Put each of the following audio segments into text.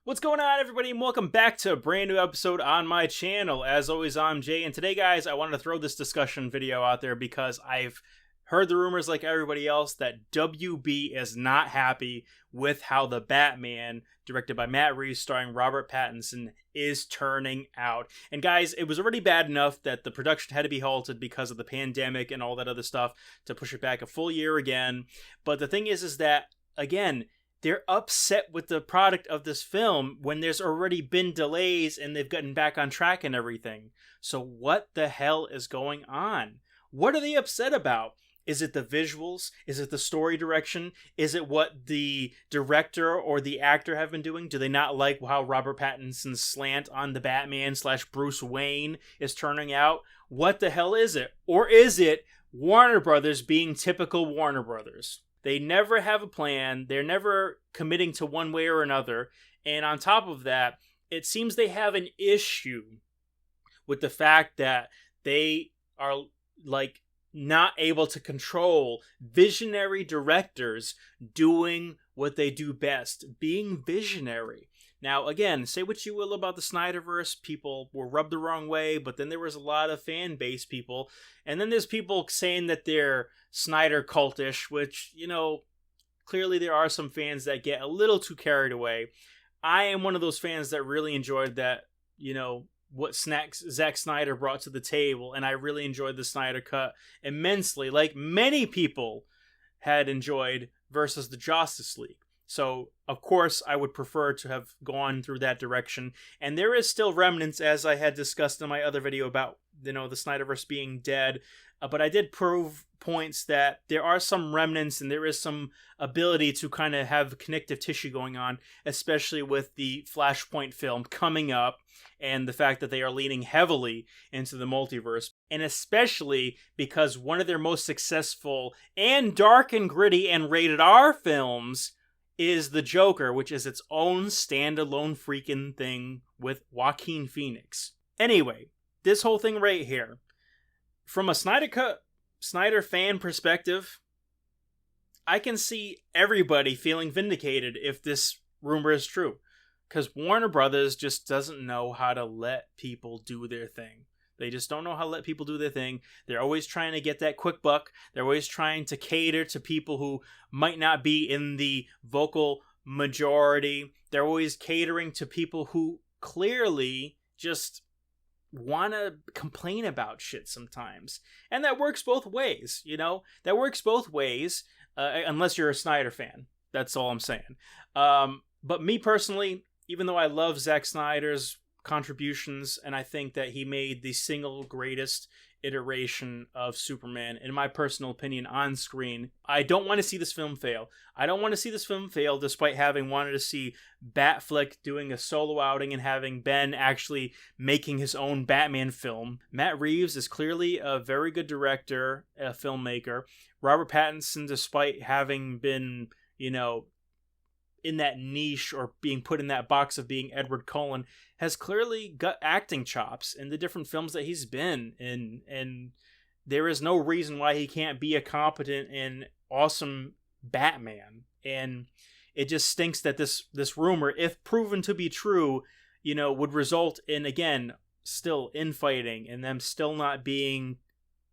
What's going on, everybody, and welcome back to a brand new episode on my channel. As always, I'm Jay, and today, guys, I wanted to throw this discussion video out there because I've heard the rumors like everybody else that WB is not happy with how The Batman, directed by Matt Reeves, starring Robert Pattinson, is turning out. And guys, it was already bad enough that the production had to be halted because of the pandemic and all that other stuff to push it back a full year again. But the thing is that, again, they're upset with the product of this film when there's already been delays and they've gotten back on track and everything. So what the hell is going on? What are they upset about? Is it the visuals? Is it the story direction? Is it what the director or the actor have been doing? Do they not like how Robert Pattinson's slant on the Batman / Bruce Wayne is turning out? What the hell is it? Or is it Warner Brothers being typical Warner Brothers? They never have a plan. They're never committing to one way or another. And on top of that, it seems they have an issue with the fact that they are like not able to control visionary directors doing what they do best, being visionary. Now, again, say what you will about the Snyderverse, people were rubbed the wrong way, but then there was a lot of fan base people, and then there's people saying that they're Snyder cultish, which, you know, clearly there are some fans that get a little too carried away. I am one of those fans that really enjoyed that, you know, what Zack Snyder brought to the table, and I really enjoyed the Snyder Cut immensely, like many people had enjoyed versus the Justice League. So, of course, I would prefer to have gone through that direction. And there is still remnants, as I had discussed in my other video about, you know, the Snyderverse being dead. But I did prove points that there are some remnants and there is some ability to kind of have connective tissue going on, especially with the Flashpoint film coming up and the fact that they are leaning heavily into the multiverse. And especially because one of their most successful and dark and gritty and rated R films is The Joker, which is its own standalone freaking thing with Joaquin Phoenix. Anyway, this whole thing right here, from a Snyder fan perspective, I can see everybody feeling vindicated if this rumor is true. Because Warner Brothers just doesn't know how to let people do their thing. They just don't know how to let people do their thing. They're always trying to get that quick buck. They're always trying to cater to people who might not be in the vocal majority. They're always catering to people who clearly just want to complain about shit sometimes. And that works both ways, you know? That works both ways, unless you're a Snyder fan. That's all I'm saying. But me personally, even though I love Zack Snyder's contributions, and I think that he made the single greatest iteration of Superman, in my personal opinion, on screen, I don't want to see this film fail. I don't want to see this film fail despite having wanted to see Batfleck doing a solo outing and having Ben actually making his own Batman film. Matt Reeves is clearly a very good director, a filmmaker. Robert Pattinson, despite having been, you know, in that niche or being put in that box of being Edward Cullen, has clearly got acting chops in the different films that he's been in, and there is no reason why he can't be a competent and awesome Batman. And it just stinks that this rumor, if proven to be true, you know, would result in, again, still infighting and them still not being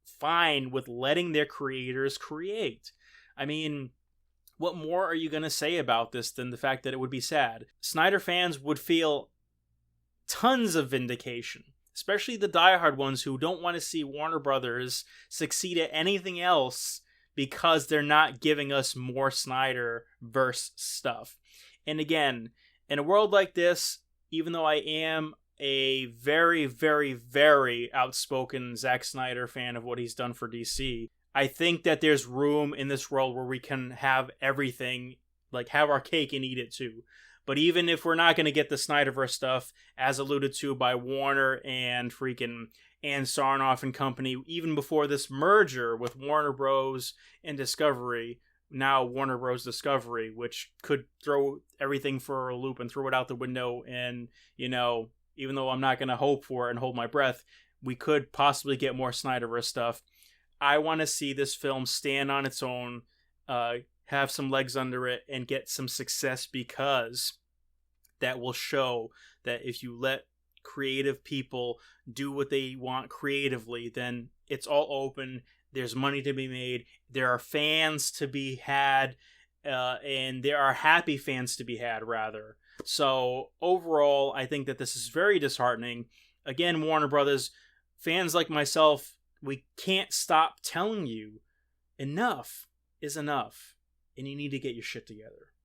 fine with letting their creators create. I mean, what more are you going to say about this than the fact that it would be sad? Snyder fans would feel tons of vindication, especially the diehard ones who don't want to see Warner Brothers succeed at anything else because they're not giving us more Snyderverse stuff. And again, in a world like this, even though I am a very, very, very outspoken Zack Snyder fan of what he's done for DC, I think that there's room in this world where we can have everything, like have our cake and eat it too. But even if we're not going to get the Snyderverse stuff, as alluded to by Warner and freaking Ann Sarnoff and company, even before this merger with Warner Bros. And Discovery, now Warner Bros. Discovery, which could throw everything for a loop and throw it out the window. And, you know, even though I'm not going to hope for it and hold my breath, we could possibly get more Snyderverse stuff. I want to see this film stand on its own, have some legs under it, and get some success, because that will show that if you let creative people do what they want creatively, then it's all open. There's money to be made. There are fans to be had, and there are happy fans to be had, rather. So overall, I think that this is very disheartening. Again, Warner Brothers, fans like myself, we can't stop telling you enough is enough, and you need to get your shit together.